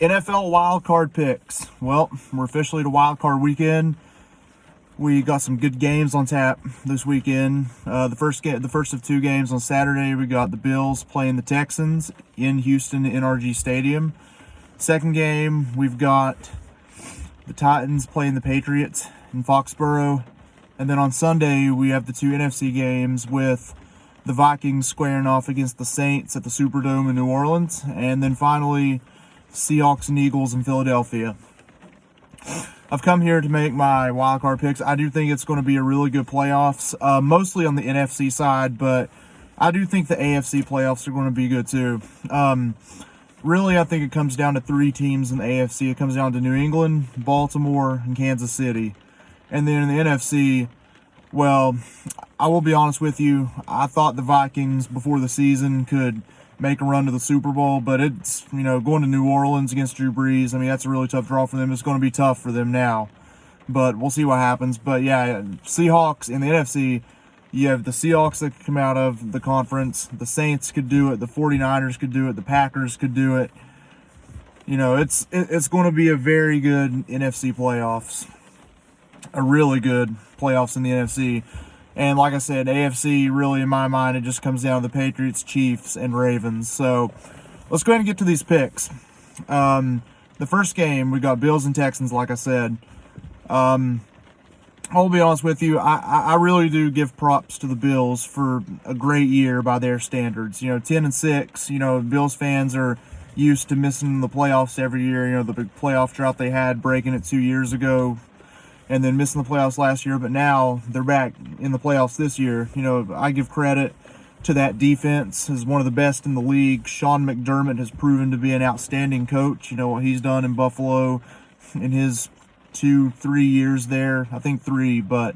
NFL wildcard picks. Well, we're officially to wildcard weekend. We got some good games on tap this weekend. The first of two games on Saturday, we got the Bills playing the Texans in Houston NRG Stadium. Second game, we've got the Titans playing the Patriots in Foxborough. And then on Sunday, we have the two NFC games with the Vikings squaring off against the Saints at the Superdome in New Orleans. And then finally, Seahawks and Eagles in Philadelphia. I've come here to make my wildcard picks. I do think it's going to be a really good playoffs, mostly on the NFC side, but I do think the AFC playoffs are going to be good too. Really, I think it comes down to three teams in the AFC. It comes down to New England, Baltimore, and Kansas City. And then in the NFC, well, I will be honest with you, I thought the Vikings before the season could make a run to the Super Bowl, but it's, going to New Orleans against Drew Brees, I mean, that's a really tough draw for them. It's going to be tough for them now, but we'll see what happens. But yeah, Seahawks in the NFC, you have the Seahawks that could come out of the conference, the Saints could do it, the 49ers could do it, the Packers could do it. It's going to be a very good NFC playoffs, a really good playoffs in the NFC. And like I said, AFC, really, in my mind, it just comes down to the Patriots, Chiefs, and Ravens. So let's go ahead and get to these picks. The first game, we got Bills and Texans, like I said. I'll be honest with you, I really do give props to the Bills for a great year by their standards. 10-6, Bills fans are used to missing the playoffs every year. The big playoff drought they had, breaking it 2 years ago, and then missing the playoffs last year, but now they're back in the playoffs this year. I give credit to that defense as one of the best in the league. Sean McDermott has proven to be an outstanding coach. What he's done in Buffalo in his 2-3 years there. I think 3, but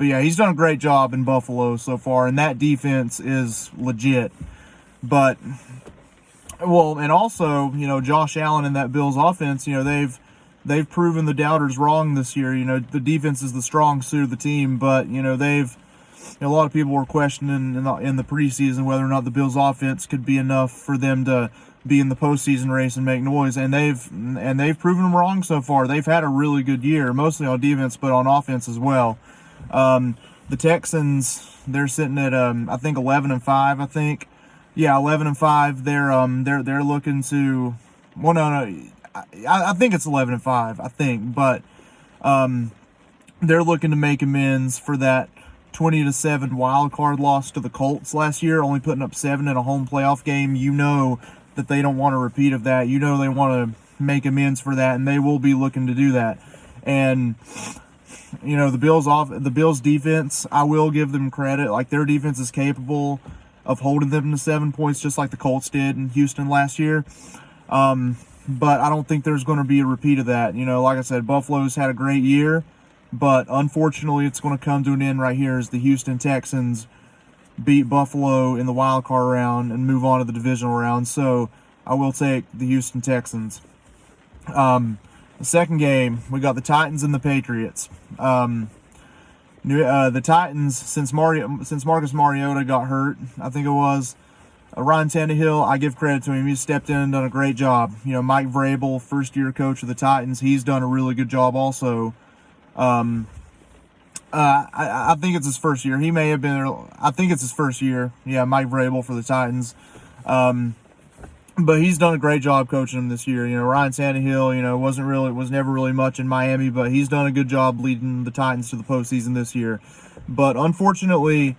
yeah, he's done a great job in Buffalo so far, and that defense is legit. But, and also, Josh Allen and that Bills offense, they've proven the doubters wrong this year. The defense is the strong suit of the team, but a lot of people were questioning in the preseason whether or not the Bills offense could be enough for them to be in the postseason race and make noise, and they've proven them wrong so far. They've had a really good year, mostly on defense, but on offense as well. The Texans, they're sitting at I think 11-5. I think, yeah, 11-5. They're looking to, well, no. I think it's 11-5, I think, but they're looking to make amends for that 20-7 wild card loss to the Colts last year, only putting up 7 in a home playoff game. That they don't want a repeat of that. They want to make amends for that, and they will be looking to do that. And the Bills defense, I will give them credit. Like, their defense is capable of holding them to 7 points, just like the Colts did in Houston last year. But I don't think there's going to be a repeat of that. Like I said, Buffalo's had a great year, but unfortunately it's going to come to an end right here as the Houston Texans beat Buffalo in the wild card round and move on to the divisional round. So I will take the Houston Texans. The second game, we got the Titans and the Patriots. The Titans, since Marcus Mariota got hurt, I think it was, Ryan Tannehill, I give credit to him. He's stepped in and done a great job. Mike Vrabel, first-year coach of the Titans, he's done a really good job also. I think it's his first year. He may have been, I think it's his first year. Yeah, Mike Vrabel for the Titans. But he's done a great job coaching them this year. Ryan Tannehill, was never really much in Miami, but he's done a good job leading the Titans to the postseason this year. But unfortunately,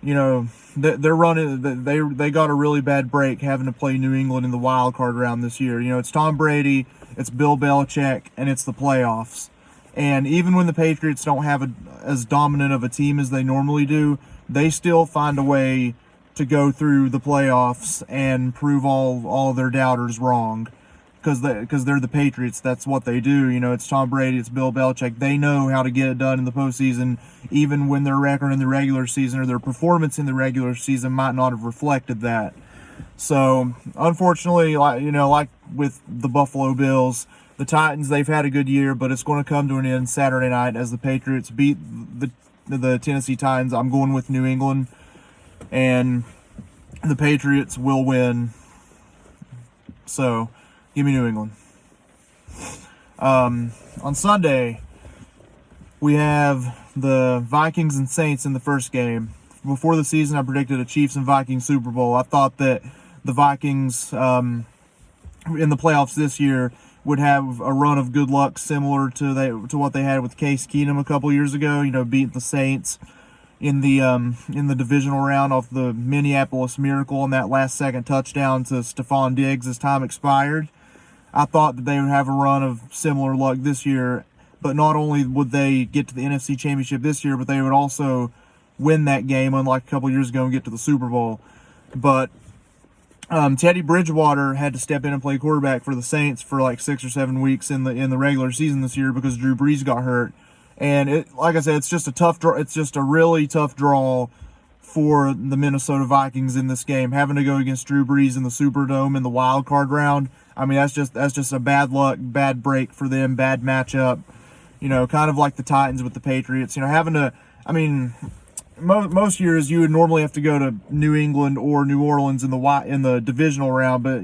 they're running. They got a really bad break having to play New England in the wild card round this year. It's Tom Brady, it's Bill Belichick, and it's the playoffs. And even when the Patriots don't have as dominant of a team as they normally do, they still find a way to go through the playoffs and prove all their doubters wrong. Because they're the Patriots. That's what they do. It's Tom Brady, it's Bill Belichick. They know how to get it done in the postseason, even when their record in the regular season or their performance in the regular season might not have reflected that. So, unfortunately, like with the Buffalo Bills, the Titans, they've had a good year, but it's going to come to an end Saturday night as the Patriots beat the Tennessee Titans. I'm going with New England, and the Patriots will win. So, Give me New England. On Sunday, we have the Vikings and Saints in the first game. Before the season, I predicted a Chiefs and Vikings Super Bowl. I thought that the Vikings in the playoffs this year would have a run of good luck similar to what they had with Case Keenum a couple years ago. Beating the Saints in the divisional round off the Minneapolis Miracle on that last second touchdown to Stephon Diggs as time expired. I thought that they would have a run of similar luck this year, but not only would they get to the NFC Championship this year, but they would also win that game, unlike a couple years ago, and get to the Super Bowl. But Teddy Bridgewater had to step in and play quarterback for the Saints for like 6 or 7 weeks in the regular season this year because Drew Brees got hurt. And like I said, it's just a tough draw. It's just a really tough draw for the Minnesota Vikings in this game, having to go against Drew Brees in the Superdome in the wild card round. I mean, that's just a bad luck, bad break for them, bad matchup. Kind of like the Titans with the Patriots. Having to, I mean, most years you would normally have to go to New England or New Orleans in the divisional round, but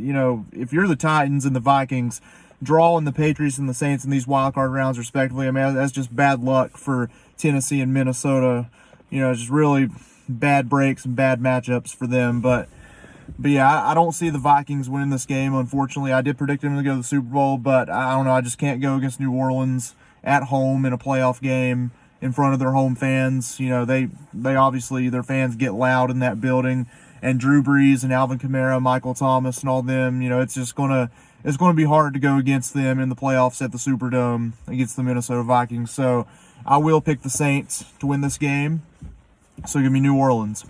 if you're the Titans and the Vikings, drawing the Patriots and the Saints in these wild card rounds respectively, I mean, that's just bad luck for Tennessee and Minnesota. Just really bad breaks and bad matchups for them. But yeah, I don't see the Vikings winning this game, unfortunately. I did predict them to go to the Super Bowl, but I don't know. I just can't go against New Orleans at home in a playoff game in front of their home fans. They obviously, their fans get loud in that building. And Drew Brees and Alvin Kamara, Michael Thomas, and all them, it's going to be hard to go against them in the playoffs at the Superdome against the Minnesota Vikings. So I will pick the Saints to win this game. So give me New Orleans.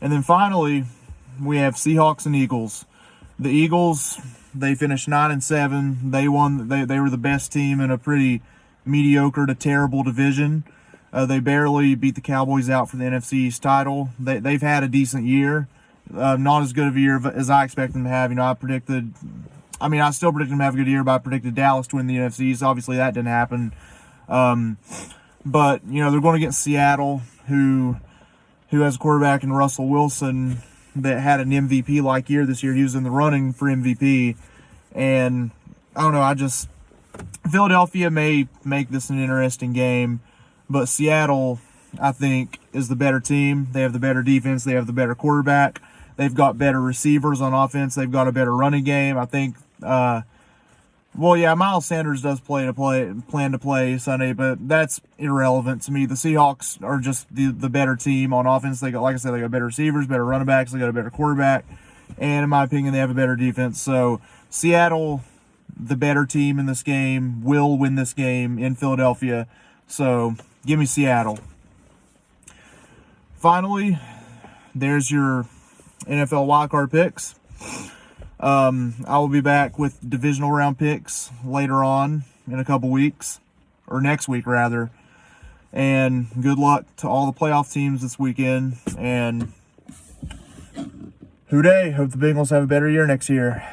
And then finally, we have Seahawks and Eagles. The Eagles, they finished 9-7. They won. They were the best team in a pretty mediocre to terrible division. They barely beat the Cowboys out for the NFC East title. They've had a decent year. Not as good of a year as I expect them to have. I still predicted them to have a good year, but I predicted Dallas to win the NFC East. Obviously, that didn't happen. But they're going against Seattle, who has a quarterback in Russell Wilson that had an MVP-like year this year. He was in the running for MVP. And I don't know, Philadelphia may make this an interesting game, but Seattle, I think, is the better team. They have the better defense. They have the better quarterback. They've got better receivers on offense. They've got a better running game. I think, Miles Sanders does plan to play Sunday, but that's irrelevant to me. The Seahawks are just the better team on offense. They got better receivers, better running backs. They got a better quarterback. And in my opinion, they have a better defense. So Seattle, the better team in this game, will win this game in Philadelphia. So give me Seattle. Finally, there's your NFL wildcard picks. I will be back with divisional round picks later on in a couple weeks, or next week rather. And good luck to all the playoff teams this weekend. And hooray! Hope the Bengals have a better year next year.